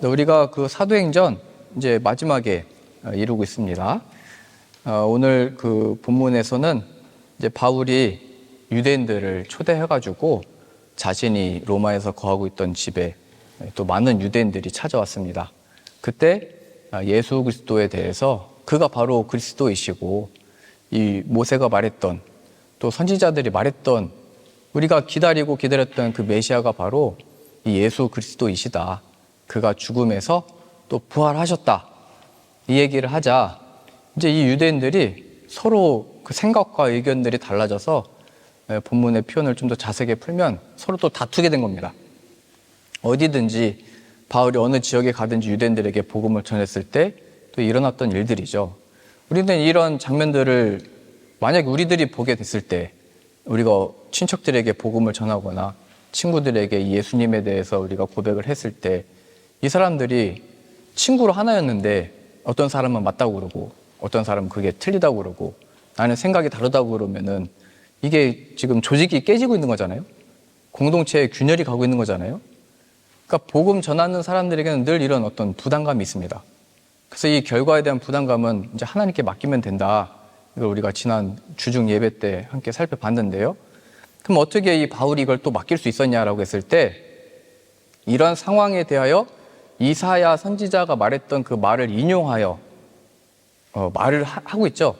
우리가 그 사도행전 이제 마지막에 이루고 있습니다. 오늘 그 본문에서는 이제 바울이 유대인들을 초대해가지고 자신이 로마에서 거하고 있던 집에 또 많은 유대인들이 찾아왔습니다. 그때 예수 그리스도에 대해서 그가 바로 그리스도이시고 이 모세가 말했던 또 선지자들이 말했던 우리가 기다리고 기다렸던 그 메시아가 바로 이 예수 그리스도이시다. 그가 죽음에서 또 부활하셨다. 이 얘기를 하자 이제 이 유대인들이 서로 그 생각과 의견들이 달라져서 본문의 표현을 좀 더 자세하게 풀면 서로 또 다투게 된 겁니다. 어디든지 바울이 어느 지역에 가든지 유대인들에게 복음을 전했을 때 또 일어났던 일들이죠. 우리는 이런 장면들을 만약에 우리들이 보게 됐을 때 우리가 친척들에게 복음을 전하거나 친구들에게 예수님에 대해서 우리가 고백을 했을 때 이 사람들이 친구로 하나였는데 어떤 사람은 맞다고 그러고 어떤 사람은 그게 틀리다고 그러고 나는 생각이 다르다고 그러면은 이게 지금 조직이 깨지고 있는 거잖아요. 공동체에 균열이 가고 있는 거잖아요. 그러니까 복음 전하는 사람들에게는 늘 이런 어떤 부담감이 있습니다. 그래서 이 결과에 대한 부담감은 이제 하나님께 맡기면 된다. 이걸 우리가 지난 주중 예배 때 함께 살펴봤는데요. 그럼 어떻게 이 바울이 이걸 또 맡길 수 있었냐라고 했을 때 이런 상황에 대하여 이사야 선지자가 말했던 그 말을 인용하여 말을 하고 있죠.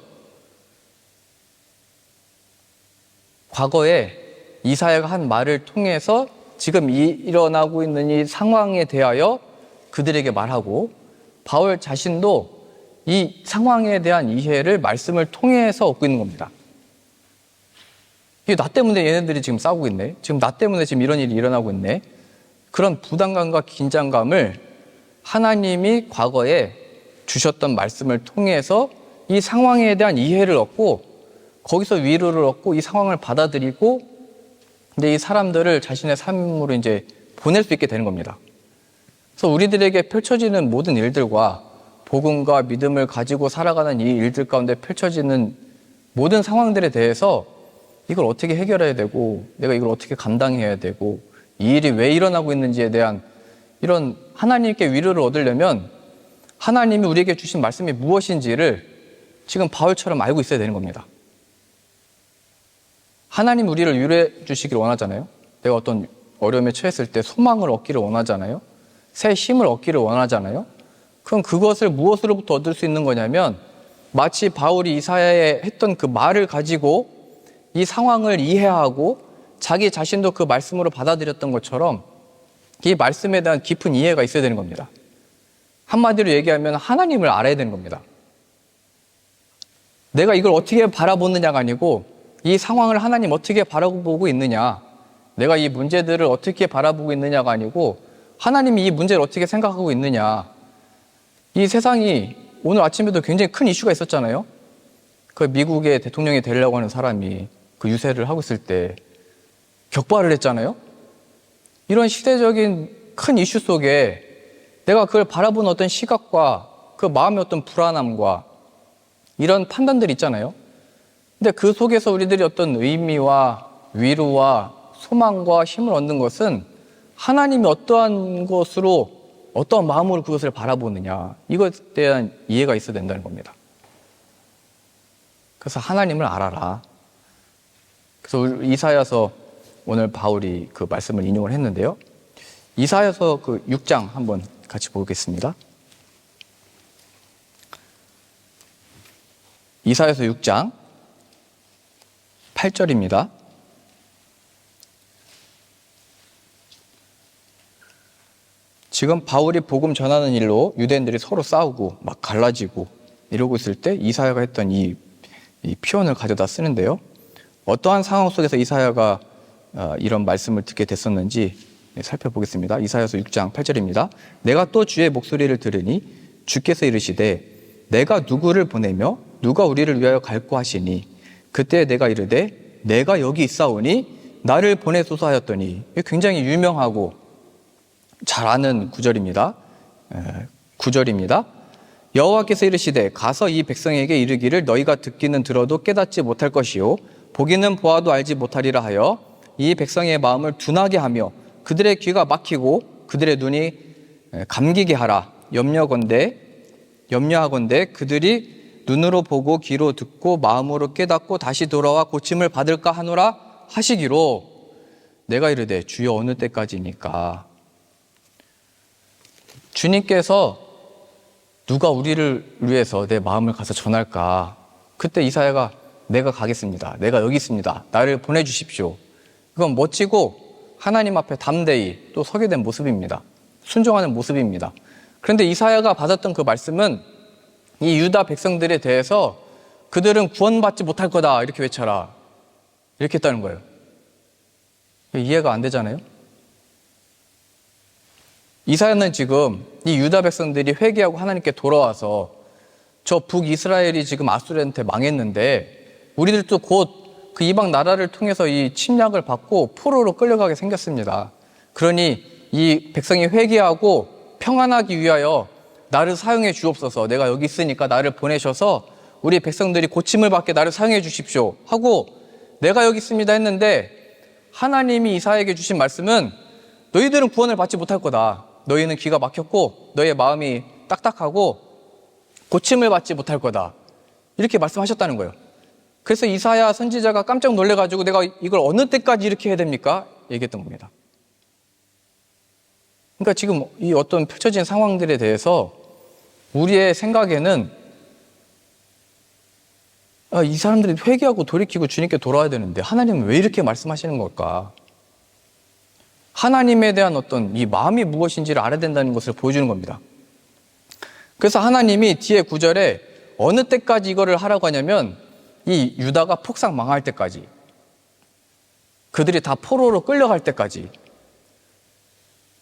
과거에 이사야가 한 말을 통해서 지금 일어나고 있는 이 상황에 대하여 그들에게 말하고 바울 자신도 이 상황에 대한 이해를 말씀을 통해서 얻고 있는 겁니다. 이게 나 때문에 얘네들이 지금 싸우고 있네. 지금 나 때문에 지금 이런 일이 일어나고 있네. 그런 부담감과 긴장감을 하나님이 과거에 주셨던 말씀을 통해서 이 상황에 대한 이해를 얻고 거기서 위로를 얻고 이 상황을 받아들이고 근데 이 사람들을 자신의 삶으로 이제 보낼 수 있게 되는 겁니다. 그래서 우리들에게 펼쳐지는 모든 일들과 복음과 믿음을 가지고 살아가는 이 일들 가운데 펼쳐지는 모든 상황들에 대해서 이걸 어떻게 해결해야 되고 내가 이걸 어떻게 감당해야 되고 이 일이 왜 일어나고 있는지에 대한 이런 하나님께 위로를 얻으려면 하나님이 우리에게 주신 말씀이 무엇인지를 지금 바울처럼 알고 있어야 되는 겁니다. 하나님 우리를 위로해 주시길 원하잖아요. 내가 어떤 어려움에 처했을 때 소망을 얻기를 원하잖아요. 새 힘을 얻기를 원하잖아요. 그럼 그것을 무엇으로부터 얻을 수 있는 거냐면 마치 바울이 이사야에 했던 그 말을 가지고 이 상황을 이해하고 자기 자신도 그 말씀으로 받아들였던 것처럼 이 말씀에 대한 깊은 이해가 있어야 되는 겁니다. 한마디로 얘기하면 하나님을 알아야 되는 겁니다. 내가 이걸 어떻게 바라보느냐가 아니고 이 상황을 하나님 어떻게 바라보고 있느냐, 내가 이 문제들을 어떻게 바라보고 있느냐가 아니고 하나님이 이 문제를 어떻게 생각하고 있느냐. 이 세상이 오늘 아침에도 굉장히 큰 이슈가 있었잖아요. 그 미국의 대통령이 되려고 하는 사람이 그 유세를 하고 있을 때 격발을 했잖아요. 이런 시대적인 큰 이슈 속에 내가 그걸 바라보는 어떤 시각과 그 마음의 어떤 불안함과 이런 판단들이 있잖아요. 근데 그 속에서 우리들이 어떤 의미와 위로와 소망과 힘을 얻는 것은 하나님이 어떠한 것으로 어떠한 마음으로 그것을 바라보느냐 이것에 대한 이해가 있어야 된다는 겁니다. 그래서 하나님을 알아라. 그래서 이사야서 오늘 바울이 그 말씀을 인용을 했는데요. 이사야서 그 6장 한번 같이 보겠습니다. 이사야서 6장 8절입니다. 지금 바울이 복음 전하는 일로 유대인들이 서로 싸우고 막 갈라지고 이러고 있을 때 이사야가 했던 이 표현을 가져다 쓰는데요. 어떠한 상황 속에서 이사야가 이런 말씀을 듣게 됐었는지 살펴보겠습니다. 이사야서 6장 8절입니다. 내가 또 주의 목소리를 들으니 주께서 이르시되 내가 누구를 보내며 누가 우리를 위하여 갈고 하시니 그때 내가 이르되 내가 여기 있사오니 나를 보내소서 하였더니 굉장히 유명하고 잘 아는 구절입니다. 9절입니다. 여호와께서 이르시되 가서 이 백성에게 이르기를 너희가 듣기는 들어도 깨닫지 못할 것이요 보기는 보아도 알지 못하리라 하여 이 백성의 마음을 둔하게 하며 그들의 귀가 막히고 그들의 눈이 감기게 하라. 염려하건대 그들이 눈으로 보고 귀로 듣고 마음으로 깨닫고 다시 돌아와 고침을 받을까 하노라 하시기로 내가 이르되 주여 어느 때까지니까. 주님께서 누가 우리를 위해서 내 마음을 가서 전할까? 그때 이사야가 내가 가겠습니다. 내가 여기 있습니다. 나를 보내주십시오. 그건 멋지고 하나님 앞에 담대히 또 서게 된 모습입니다. 순종하는 모습입니다. 그런데 이사야가 받았던 그 말씀은 이 유다 백성들에 대해서 그들은 구원받지 못할 거다 이렇게 외쳐라 이렇게 했다는 거예요. 이해가 안 되잖아요. 이사야는 지금 이 유다 백성들이 회개하고 하나님께 돌아와서 저 북이스라엘이 지금 아수르한테 망했는데 우리들도 곧 그 이방 나라를 통해서 이 침략을 받고 포로로 끌려가게 생겼습니다. 그러니 이 백성이 회개하고 평안하기 위하여 나를 사용해 주옵소서. 내가 여기 있으니까 나를 보내셔서 우리 백성들이 고침을 받게 나를 사용해 주십시오 하고 내가 여기 있습니다 했는데 하나님이 이사야에게 주신 말씀은 너희들은 구원을 받지 못할 거다. 너희는 귀가 막혔고 너희의 마음이 딱딱하고 고침을 받지 못할 거다. 이렇게 말씀하셨다는 거예요. 그래서 이사야 선지자가 깜짝 놀래가지고 내가 이걸 어느 때까지 이렇게 해야 됩니까? 얘기했던 겁니다. 그러니까 지금 이 어떤 펼쳐진 상황들에 대해서 우리의 생각에는 이 사람들이 회개하고 돌이키고 주님께 돌아와야 되는데 하나님은 왜 이렇게 말씀하시는 걸까? 하나님에 대한 어떤 이 마음이 무엇인지를 알아야 된다는 것을 보여주는 겁니다. 그래서 하나님이 뒤에 9절에 어느 때까지 이거를 하라고 하냐면 이 유다가 폭삭 망할 때까지, 그들이 다 포로로 끌려갈 때까지.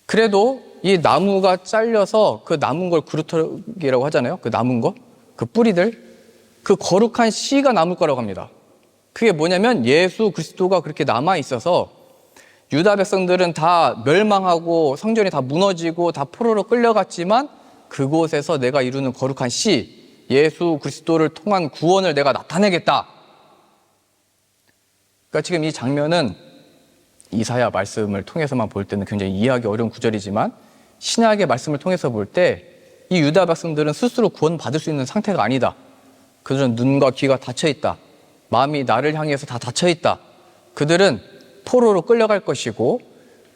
그래도 이 나무가 잘려서 그 남은 걸 그루터기라고 하잖아요. 그 남은 거, 그 뿌리들, 그 거룩한 씨가 남을 거라고 합니다. 그게 뭐냐면 예수 그리스도가 그렇게 남아 있어서 유다 백성들은 다 멸망하고 성전이 다 무너지고 다 포로로 끌려갔지만 그곳에서 내가 이루는 거룩한 씨, 예수 그리스도를 통한 구원을 내가 나타내겠다. 그러니까 지금 이 장면은 이사야 말씀을 통해서만 볼 때는 굉장히 이해하기 어려운 구절이지만 신약의 말씀을 통해서 볼 때 이 유다 백성들은 스스로 구원받을 수 있는 상태가 아니다. 그들은 눈과 귀가 닫혀있다. 마음이 나를 향해서 다 닫혀있다. 그들은 포로로 끌려갈 것이고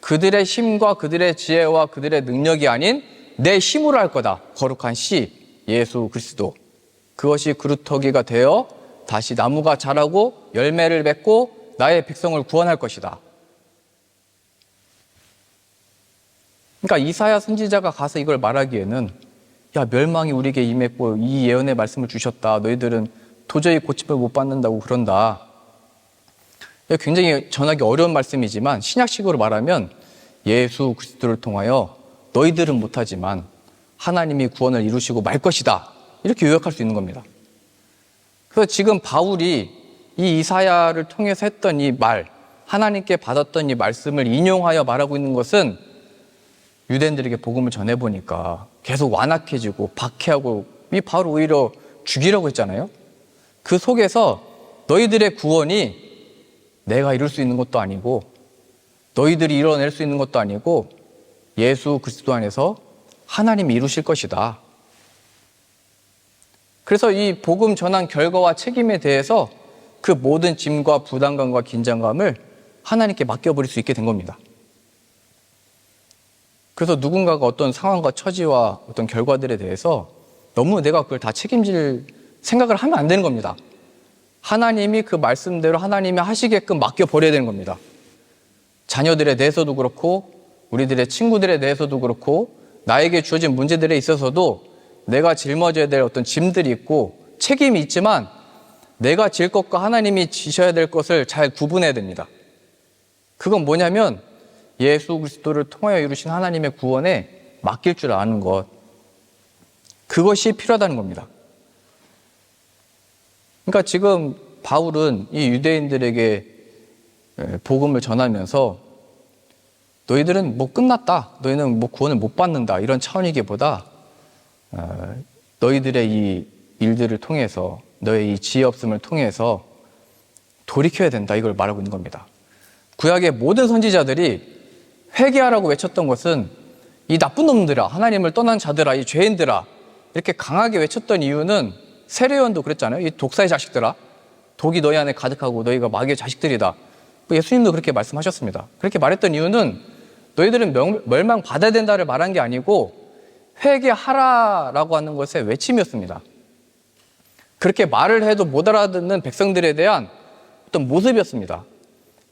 그들의 힘과 그들의 지혜와 그들의 능력이 아닌 내 힘으로 할 거다. 거룩한 씨, 예수 그리스도. 그것이 그루터기가 되어 다시 나무가 자라고 열매를 맺고 나의 백성을 구원할 것이다. 그러니까 이사야 선지자가 가서 이걸 말하기에는 야, 멸망이 우리에게 임했고 이 예언의 말씀을 주셨다. 너희들은 도저히 고침을 못 받는다고 그런다. 굉장히 전하기 어려운 말씀이지만 신약식으로 말하면 예수 그리스도를 통하여 너희들은 못하지만 하나님이 구원을 이루시고 말 것이다. 이렇게 요약할 수 있는 겁니다. 그래서 지금 바울이 이 이사야를 통해서 했던 이 말, 하나님께 받았던 이 말씀을 인용하여 말하고 있는 것은 유대인들에게 복음을 전해보니까 계속 완악해지고 박해하고 이 바울 오히려 죽이려고 했잖아요. 그 속에서 너희들의 구원이 내가 이룰 수 있는 것도 아니고 너희들이 이뤄낼 수 있는 것도 아니고 예수 그리스도 안에서 하나님이 이루실 것이다. 그래서 이 복음 전한 결과와 책임에 대해서 그 모든 짐과 부담감과 긴장감을 하나님께 맡겨버릴 수 있게 된 겁니다. 그래서 누군가가 어떤 상황과 처지와 어떤 결과들에 대해서 너무 내가 그걸 다 책임질 생각을 하면 안 되는 겁니다. 하나님이 그 말씀대로 하나님이 하시게끔 맡겨버려야 되는 겁니다. 자녀들에 대해서도 그렇고 우리들의 친구들에 대해서도 그렇고 나에게 주어진 문제들에 있어서도 내가 짊어져야 될 어떤 짐들이 있고 책임이 있지만 내가 질 것과 하나님이 지셔야 될 것을 잘 구분해야 됩니다. 그건 뭐냐면 예수 그리스도를 통하여 이루신 하나님의 구원에 맡길 줄 아는 것, 그것이 필요하다는 겁니다. 그러니까 지금 바울은 이 유대인들에게 복음을 전하면서 너희들은 뭐 끝났다, 너희는 뭐 구원을 못 받는다 이런 차원이기보다 너희들의 이 일들을 통해서 너의 이 지혜 없음을 통해서 돌이켜야 된다 이걸 말하고 있는 겁니다. 구약의 모든 선지자들이 회개하라고 외쳤던 것은 이 나쁜 놈들아, 하나님을 떠난 자들아, 이 죄인들아, 이렇게 강하게 외쳤던 이유는 세례요한도 그랬잖아요. 이 독사의 자식들아, 독이 너희 안에 가득하고 너희가 마귀의 자식들이다. 예수님도 그렇게 말씀하셨습니다. 그렇게 말했던 이유는 너희들은 멸망받아야 된다를 말한 게 아니고 회개하라라고 하는 것의 외침이었습니다. 그렇게 말을 해도 못 알아듣는 백성들에 대한 어떤 모습이었습니다.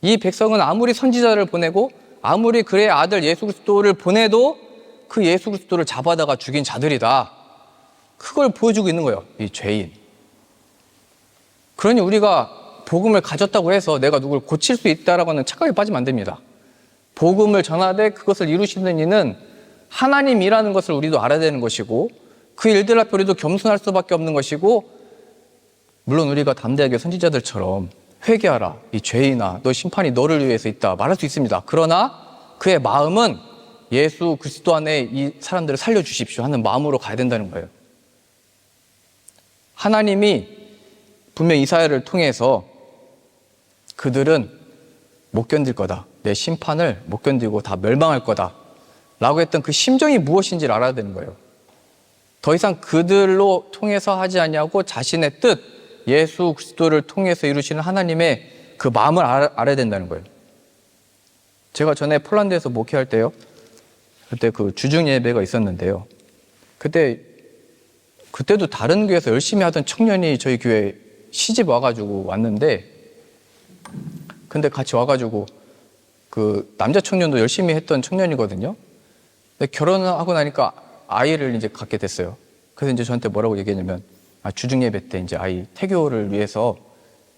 이 백성은 아무리 선지자를 보내고 아무리 그의 아들 예수 그리스도를 보내도 그 예수 그리스도를 잡아다가 죽인 자들이다. 그걸 보여주고 있는 거예요. 이 죄인. 그러니 우리가 복음을 가졌다고 해서 내가 누굴 고칠 수 있다라고 하는 착각에 빠지면 안 됩니다. 복음을 전하되 그것을 이루시는 이는 하나님이라는 것을 우리도 알아야 되는 것이고 그 일들 앞에 우리도 겸손할 수밖에 없는 것이고 물론 우리가 담대하게 선지자들처럼 회개하라, 이 죄인아, 너 심판이 너를 위해서 있다 말할 수 있습니다. 그러나 그의 마음은 예수 그리스도 안에 이 사람들을 살려주십시오 하는 마음으로 가야 된다는 거예요. 하나님이 분명 이사야를 통해서 그들은 못 견딜 거다, 내 심판을 못 견디고 다 멸망할 거다 라고 했던 그 심정이 무엇인지를 알아야 되는 거예요. 더 이상 그들로 통해서 하지 아니하고 자신의 뜻, 예수 그리스도를 통해서 이루시는 하나님의 그 마음을 알아야 된다는 거예요. 제가 전에 폴란드에서 목회할 때요, 그때 그 주중 예배가 있었는데요, 그때도 다른 교회에서 열심히 하던 청년이 저희 교회에 시집 와가지고 왔는데, 근데 같이 와가지고 그 남자 청년도 열심히 했던 청년이거든요. 근데 결혼하고 나니까 아이를 이제 갖게 됐어요. 그래서 이제 저한테 뭐라고 얘기했냐면, 주중 예배 때 이제 아이 태교를 위해서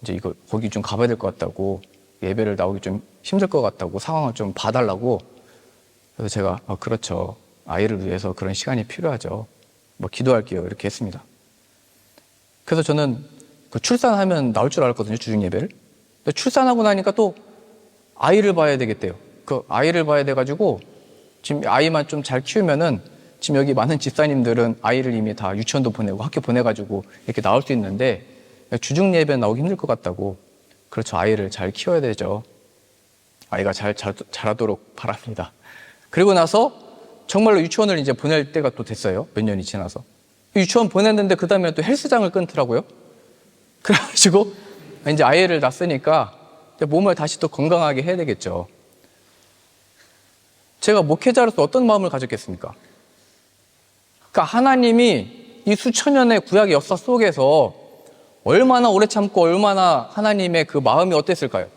이제 이거 거기 좀 가봐야 될 것 같다고, 예배를 나오기 좀 힘들 것 같다고 상황을 좀 봐달라고. 그래서 제가 그렇죠, 아이를 위해서 그런 시간이 필요하죠, 뭐 기도할게요 이렇게 했습니다. 그래서 저는 그 출산하면 나올 줄 알았거든요, 주중 예배를. 근데 출산하고 나니까 또 아이를 봐야 되겠대요. 그 아이를 봐야 돼가지고 지금 아이만 좀 잘 키우면은 지금 여기 많은 집사님들은 아이를 이미 다 유치원도 보내고 학교 보내가지고 이렇게 나올 수 있는데 주중 예배 나오기 힘들 것 같다고. 그렇죠, 아이를 잘 키워야 되죠. 아이가 자라도록 바랍니다. 그리고 나서 정말로 유치원을 이제 보낼 때가 또 됐어요. 몇 년이 지나서 유치원 보냈는데 그 다음에 또 헬스장을 끊더라고요. 그래가지고 이제 아이를 낳았으니까 몸을 다시 또 건강하게 해야 되겠죠. 제가 목회자로서 어떤 마음을 가졌겠습니까? 그러니까 하나님이 이 수천 년의 구약의 역사 속에서 얼마나 오래 참고 얼마나 하나님의 그 마음이 어땠을까요?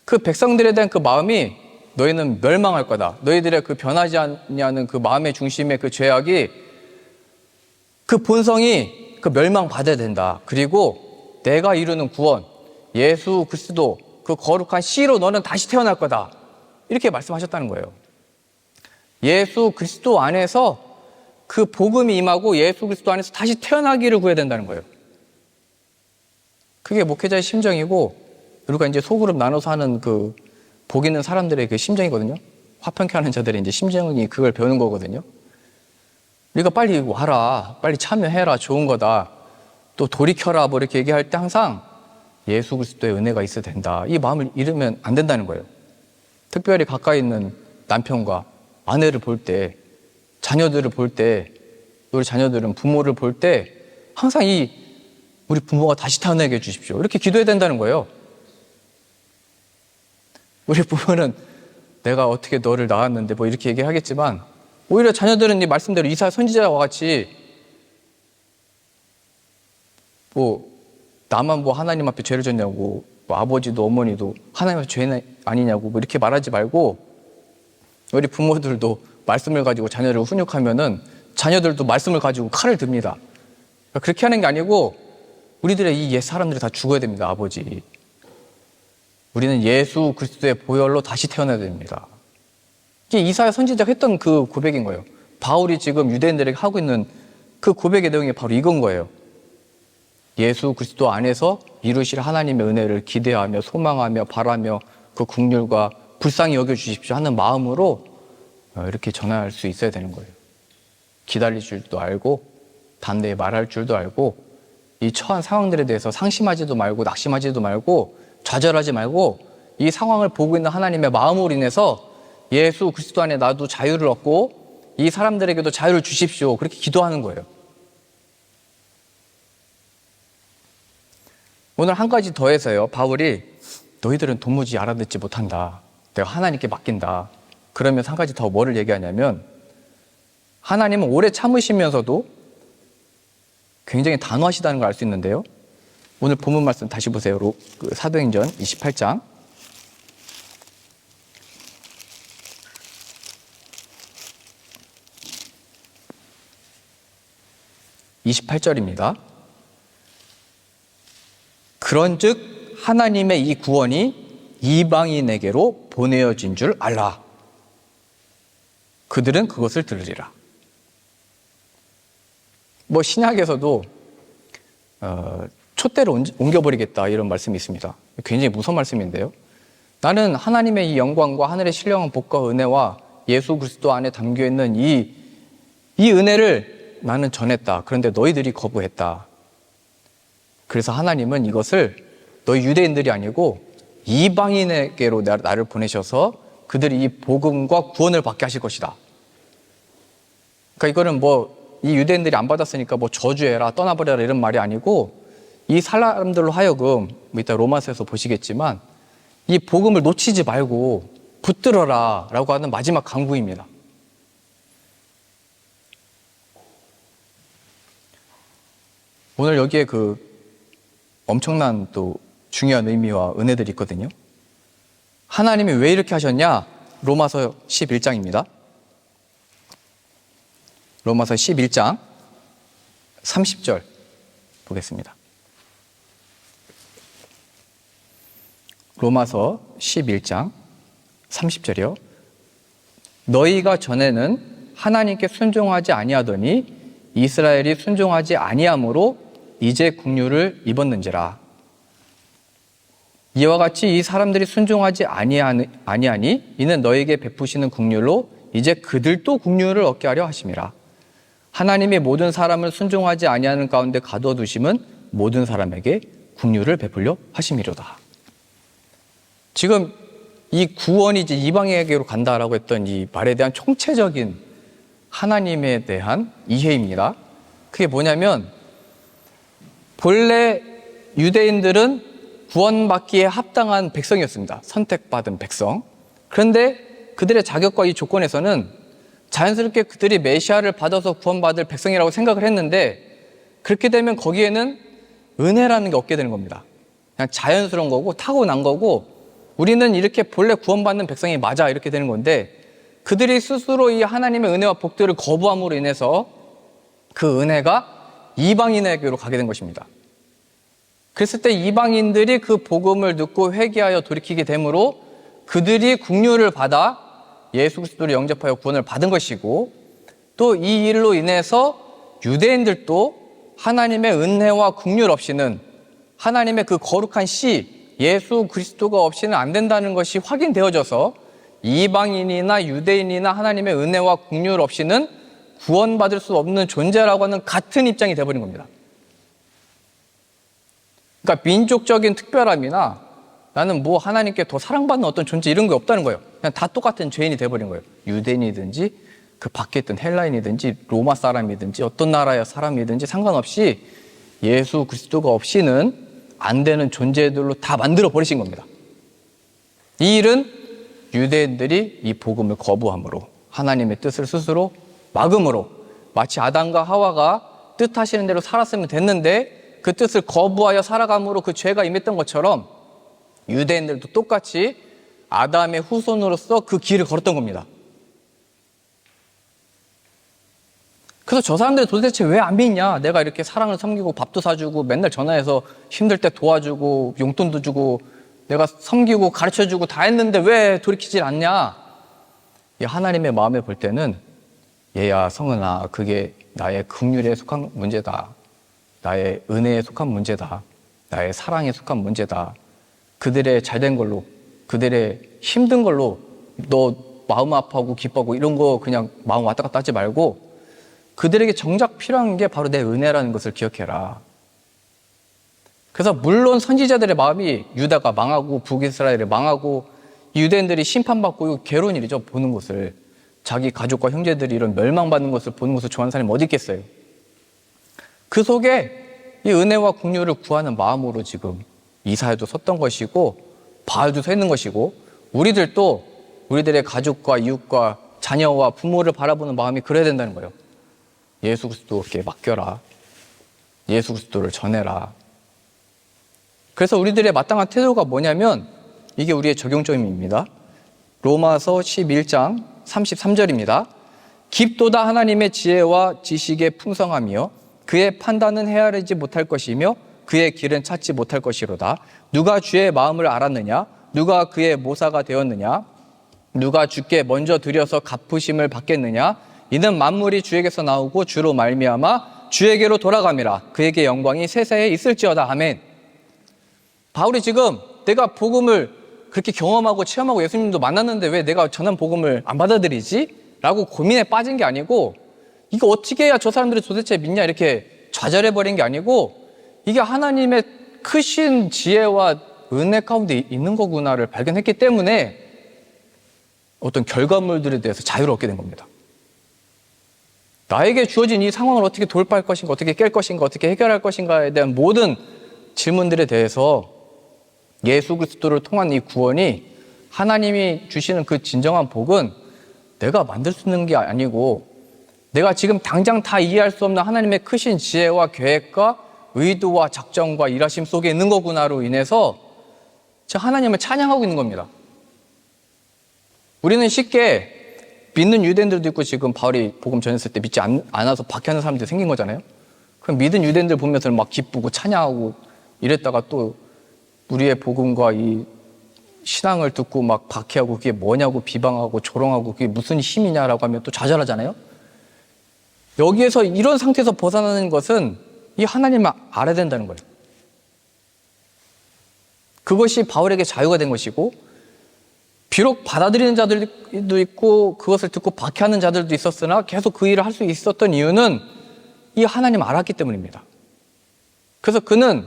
그 백성들에 대한 그 마음이 너희는 멸망할 거다, 너희들의 그 변하지 않냐는 그 마음의 중심의 그 죄악이, 그 본성이 그 멸망받아야 된다. 그리고 내가 이루는 구원, 예수 그리스도 그 거룩한 씨로 너는 다시 태어날 거다, 이렇게 말씀하셨다는 거예요. 예수 그리스도 안에서 그 복음이 임하고 예수 그리스도 안에서 다시 태어나기를 구해야 된다는 거예요. 그게 목회자의 심정이고, 우리가 이제 소그룹 나눠서 하는 그 복 있는 사람들의 그 심정이거든요. 화평케 하는 자들의 이제 심정이 그걸 배우는 거거든요. 우리가 빨리 와라, 빨리 참여해라, 좋은 거다, 또 돌이켜라 뭐 이렇게 얘기할 때 항상 예수 그리스도의 은혜가 있어야 된다, 이 마음을 잃으면 안 된다는 거예요. 특별히 가까이 있는 남편과 아내를 볼 때, 자녀들을 볼 때, 우리 자녀들은 부모를 볼 때 항상 우리 부모가 다시 태어나게 해주십시오, 이렇게 기도해야 된다는 거예요. 우리 부모는 내가 어떻게 너를 낳았는데 뭐 이렇게 얘기하겠지만, 오히려 자녀들은 이 말씀대로 이사야 선지자와 같이 뭐 나만 뭐 하나님 앞에 죄를 졌냐고, 뭐 아버지도 어머니도 하나님 앞에 죄 아니냐고 뭐 이렇게 말하지 말고, 우리 부모들도 말씀을 가지고 자녀를 훈육하면은 자녀들도 말씀을 가지고 칼을 듭니다. 그러니까 그렇게 하는 게 아니고 우리들의 이 옛 사람들이 다 죽어야 됩니다. 아버지, 우리는 예수 그리스도의 보혈로 다시 태어나야 됩니다. 이게 이사야 선지자가 했던 그 고백인 거예요. 바울이 지금 유대인들에게 하고 있는 그 고백의 내용이 바로 이건 거예요. 예수 그리스도 안에서 이루실 하나님의 은혜를 기대하며 소망하며 바라며 그 긍휼과 불쌍히 여겨주십시오 하는 마음으로 이렇게 전할 수 있어야 되는 거예요. 기다릴 줄도 알고 담대히 말할 줄도 알고, 이 처한 상황들에 대해서 상심하지도 말고 낙심하지도 말고 좌절하지 말고, 이 상황을 보고 있는 하나님의 마음으로 인해서 예수 그리스도 안에 나도 자유를 얻고 이 사람들에게도 자유를 주십시오. 그렇게 기도하는 거예요. 오늘 한 가지 더해서요. 바울이 너희들은 도무지 알아듣지 못한다. 내가 하나님께 맡긴다. 그러면서 한 가지 더 뭐를 얘기하냐면 하나님은 오래 참으시면서도 굉장히 단호하시다는 걸 알 수 있는데요. 오늘 본문 말씀 다시 보세요. 사도행전 28장 28절입니다. 그런즉 하나님의 이 구원이 이방인에게로 보내어진 줄 알라. 그들은 그것을 들으리라. 신약에서도 촛대를 옮겨버리겠다 이런 말씀이 있습니다. 굉장히 무서운 말씀인데요. 나는 하나님의 이 영광과 하늘의 신령한 복과 은혜와 예수 그리스도 안에 담겨있는 이 은혜를 나는 전했다. 그런데 너희들이 거부했다. 그래서 하나님은 이것을 너희 유대인들이 아니고 이방인에게로 나를 보내셔서 그들이 이 복음과 구원을 받게 하실 것이다. 그러니까 이거는 이 유대인들이 안 받았으니까 저주해라, 떠나버려라 이런 말이 아니고 이 사람들로 하여금 이따 로마서에서 보시겠지만 이 복음을 놓치지 말고 붙들어라 라고 하는 마지막 강구입니다. 오늘 여기에 엄청난 또 중요한 의미와 은혜들이 있거든요. 하나님이 왜 이렇게 하셨냐? 로마서 11장입니다. 로마서 11장 30절 보겠습니다. 로마서 11장 30절이요. 너희가 전에는 하나님께 순종하지 아니하더니 이스라엘이 순종하지 아니함으로 이제 국류를 입었는지라. 이와 같이 이 사람들이 순종하지 아니하니 이는 너에게 베푸시는 국류로 이제 그들도 국류를 얻게 하려 하심이라. 하나님이 모든 사람을 순종하지 아니하는 가운데 가둬두심은 모든 사람에게 국류를 베풀려 하심이로다. 지금 이 구원이 이제 이방인에게로 간다라고 했던 이 말에 대한 총체적인 하나님에 대한 이해입니다. 그게 뭐냐면 본래 유대인들은 구원받기에 합당한 백성이었습니다. 선택받은 백성. 그런데 그들의 자격과 이 조건에서는 자연스럽게 그들이 메시아를 받아서 구원받을 백성이라고 생각을 했는데 그렇게 되면 거기에는 은혜라는 게 없게 되는 겁니다. 그냥 자연스러운 거고 타고난 거고 우리는 이렇게 본래 구원받는 백성이 맞아 이렇게 되는 건데 그들이 스스로 이 하나님의 은혜와 복들을 거부함으로 인해서 그 은혜가 이방인에게로 가게 된 것입니다. 그랬을 때 이방인들이 그 복음을 듣고 회개하여 돌이키게 되므로 그들이 국류를 받아 예수 그리스도를 영접하여 구원을 받은 것이고 또 이 일로 인해서 유대인들도 하나님의 은혜와 국률 없이는 하나님의 그 거룩한 씨 예수 그리스도가 없이는 안 된다는 것이 확인되어져서 이방인이나 유대인이나 하나님의 은혜와 국률 없이는 구원받을 수 없는 존재라고 하는 같은 입장이 되어버린 겁니다. 그러니까 민족적인 특별함이나 나는 하나님께 더 사랑받는 어떤 존재 이런 게 없다는 거예요. 그냥 다 똑같은 죄인이 되어버린 거예요. 유대인이든지 그 밖에 있던 헬라인이든지 로마 사람이든지 어떤 나라의 사람이든지 상관없이 예수 그리스도가 없이는 안 되는 존재들로 다 만들어 버리신 겁니다. 이 일은 유대인들이 이 복음을 거부함으로 하나님의 뜻을 스스로 막음으로 마치 아담과 하와가 뜻하시는 대로 살았으면 됐는데 그 뜻을 거부하여 살아감으로 그 죄가 임했던 것처럼 유대인들도 똑같이 아담의 후손으로서 그 길을 걸었던 겁니다. 그래서 저 사람들이 도대체 왜 안 믿냐? 내가 이렇게 사랑을 섬기고 밥도 사주고 맨날 전화해서 힘들 때 도와주고 용돈도 주고 내가 섬기고 가르쳐주고 다 했는데 왜 돌이키질 않냐? 이 하나님의 마음에 볼 때는 얘야 성은아 그게 나의 긍휼에 속한 문제다. 나의 은혜에 속한 문제다. 나의 사랑에 속한 문제다. 그들의 잘된 걸로 그들의 힘든 걸로 너 마음 아파하고 기뻐하고 이런 거 그냥 마음 왔다 갔다 하지 말고 그들에게 정작 필요한 게 바로 내 은혜라는 것을 기억해라. 그래서 물론 선지자들의 마음이 유다가 망하고 북이스라엘이 망하고 유대인들이 심판받고 이거 괴로운 일이죠. 보는 것을. 자기 가족과 형제들이 이런 멸망받는 것을 보는 것을 좋아하는 사람이 어디 있겠어요. 그 속에 이 은혜와 긍휼을 구하는 마음으로 지금 이사야도 섰던 것이고 바울도 서 있는 것이고 우리들도 우리들의 가족과 이웃과 자녀와 부모를 바라보는 마음이 그래야 된다는 거예요. 예수 그리스도께 맡겨라. 예수 그리스도를 전해라. 그래서 우리들의 마땅한 태도가 뭐냐면 이게 우리의 적용점입니다. 로마서 11장 33절입니다. 깊도다 하나님의 지혜와 지식의 풍성함이요 그의 판단은 헤아리지 못할 것이며 그의 길은 찾지 못할 것이로다. 누가 주의 마음을 알았느냐? 누가 그의 모사가 되었느냐? 누가 주께 먼저 드려서 갚으심을 받겠느냐? 이는 만물이 주에게서 나오고 주로 말미암아 주에게로 돌아감이라. 그에게 영광이 세세에 있을지어다. 아멘. 바울이 지금 내가 복음을 그렇게 경험하고 체험하고 예수님도 만났는데 왜 내가 전한 복음을 안 받아들이지? 라고 고민에 빠진 게 아니고 이거 어떻게 해야 저 사람들이 도대체 믿냐 이렇게 좌절해버린 게 아니고 이게 하나님의 크신 지혜와 은혜 가운데 있는 거구나를 발견했기 때문에 어떤 결과물들에 대해서 자유를 얻게 된 겁니다. 나에게 주어진 이 상황을 어떻게 돌파할 것인가, 어떻게 깰 것인가, 어떻게 해결할 것인가에 대한 모든 질문들에 대해서 예수 그리스도를 통한 이 구원이 하나님이 주시는 그 진정한 복은 내가 만들 수 있는 게 아니고 내가 지금 당장 다 이해할 수 없는 하나님의 크신 지혜와 계획과 의도와 작정과 일하심 속에 있는 거구나로 인해서 하나님을 찬양하고 있는 겁니다. 우리는 쉽게 믿는 유대인들도 있고 지금 바울이 복음 전했을 때 믿지 않아서 박해하는 사람들이 생긴 거잖아요. 그럼 믿은 유대인들 보면서 막 기쁘고 찬양하고 이랬다가 또 우리의 복음과 이 신앙을 듣고 막 박해하고 그게 뭐냐고 비방하고 조롱하고 그게 무슨 힘이냐라고 하면 또 좌절하잖아요. 여기에서 이런 상태에서 벗어나는 것은 이 하나님을 알아야 된다는 거예요. 그것이 바울에게 자유가 된 것이고 비록 받아들이는 자들도 있고 그것을 듣고 박해하는 자들도 있었으나 계속 그 일을 할 수 있었던 이유는 이 하나님을 알았기 때문입니다. 그래서 그는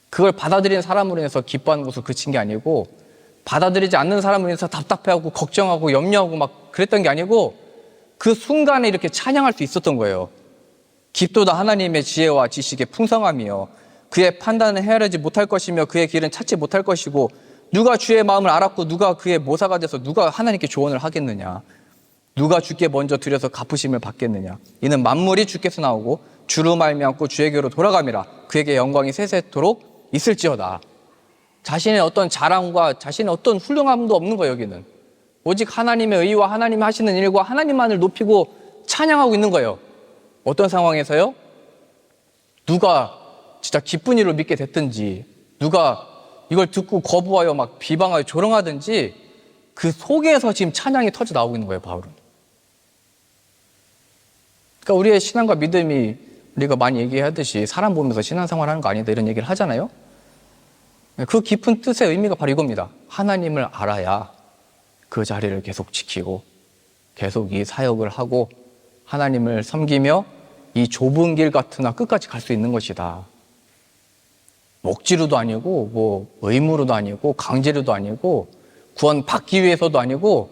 그걸 받아들이는 사람으로 인해서 기뻐하는 것을 그친 게 아니고 받아들이지 않는 사람으로 인해서 답답해하고 걱정하고 염려하고 막 그랬던 게 아니고 그 순간에 이렇게 찬양할 수 있었던 거예요. 깊도다 하나님의 지혜와 지식의 풍성함이요 그의 판단은 헤아리지 못할 것이며 그의 길은 찾지 못할 것이고 누가 주의 마음을 알았고 누가 그의 모사가 돼서 누가 하나님께 조언을 하겠느냐? 누가 주께 먼저 드려서 갚으심을 받겠느냐? 이는 만물이 주께서 나오고 주로 말미암고 주에게로 돌아감이라. 그에게 영광이 세세토록 있을지어다. 자신의 어떤 자랑과 자신의 어떤 훌륭함도 없는 거예요. 여기는 오직 하나님의 의와 하나님이 하시는 일과 하나님만을 높이고 찬양하고 있는 거예요. 어떤 상황에서요? 누가 진짜 기쁜 일을 믿게 됐든지 누가 이걸 듣고 거부하여 막 비방하여 조롱하든지 그 속에서 지금 찬양이 터져 나오고 있는 거예요. 바울은. 그러니까 우리의 신앙과 믿음이 우리가 많이 얘기하듯이 사람 보면서 신앙생활 하는 거 아니다 이런 얘기를 하잖아요. 그 깊은 뜻의 의미가 바로 이겁니다. 하나님을 알아야 그 자리를 계속 지키고 계속 이 사역을 하고 하나님을 섬기며 이 좁은 길 같으나 끝까지 갈 수 있는 것이다. 억지로도 아니고 뭐 의무로도 아니고 강제로도 아니고 구원 받기 위해서도 아니고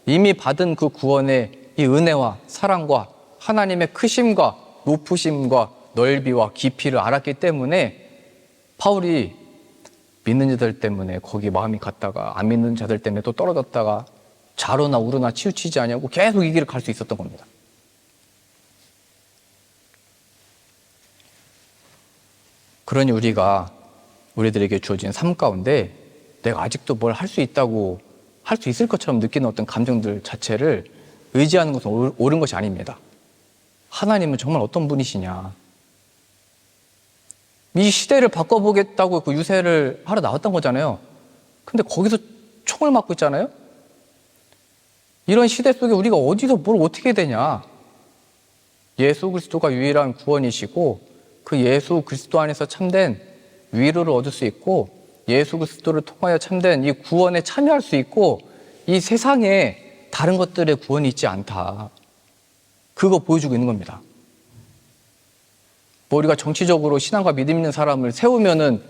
이미 받은 그 구원의 이 은혜와 사랑과 하나님의 크심과 높으심과 넓이와 깊이를 알았기 때문에 바울이 믿는 자들 때문에 거기 마음이 갔다가 안 믿는 자들 때문에 또 떨어졌다가 좌로나 우로나 치우치지 않냐고 계속 이 길을 갈 수 있었던 겁니다. 그러니 우리들에게 주어진 삶 가운데 내가 아직도 뭘 할 수 있다고 할 수 있을 것처럼 느끼는 어떤 감정들 자체를 의지하는 것은 옳은 것이 아닙니다. 하나님은 정말 어떤 분이시냐. 이 시대를 바꿔보겠다고 그 유세를 하러 나왔던 거잖아요. 근데 거기서 총을 맞고 있잖아요. 이런 시대 속에 우리가 어디서 뭘 어떻게 해야 되냐. 예수 그리스도가 유일한 구원이시고 그 예수 그리스도 안에서 참된 위로를 얻을 수 있고 예수 그리스도를 통하여 참된 이 구원에 참여할 수 있고 이 세상에 다른 것들의 구원이 있지 않다. 그거 보여주고 있는 겁니다. 뭐 우리가 정치적으로 신앙과 믿음 있는 사람을 세우면은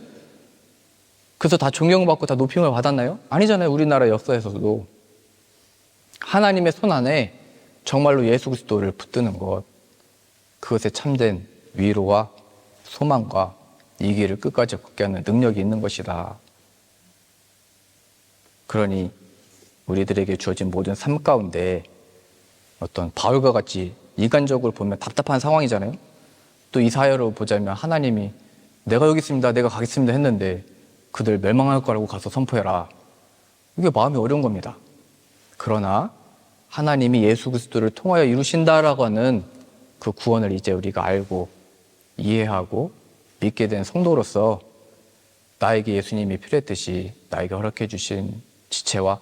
그래서 다 존경받고 다 높임을 받았나요? 아니잖아요. 우리나라 역사에서도. 하나님의 손 안에 정말로 예수 그리스도를 붙드는 것, 그것에 참된 위로와 소망과 이 길을 끝까지 걷게 하는 능력이 있는 것이다. 그러니 우리들에게 주어진 모든 삶 가운데 어떤 바울과 같이 인간적으로 보면 답답한 상황이잖아요. 또 이사야로 보자면 하나님이 내가 여기 있습니다, 내가 가겠습니다 했는데 그들 멸망할 거라고 가서 선포해라. 이게 마음이 어려운 겁니다. 그러나 하나님이 예수 그리스도를 통하여 이루신다라고 하는 그 구원을 이제 우리가 알고 이해하고 믿게 된 성도로서 나에게 예수님이 필요했듯이 나에게 허락해 주신 지체와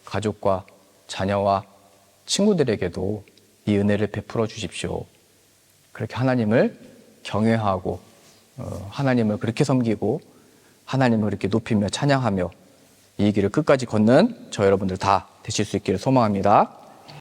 가족과 자녀와 친구들에게도 이 은혜를 베풀어 주십시오. 그렇게 하나님을 경외하고 하나님을 그렇게 섬기고 하나님을 이렇게 높이며 찬양하며 이 길을 끝까지 걷는 저 여러분들 다 되실 수 있기를 소망합니다.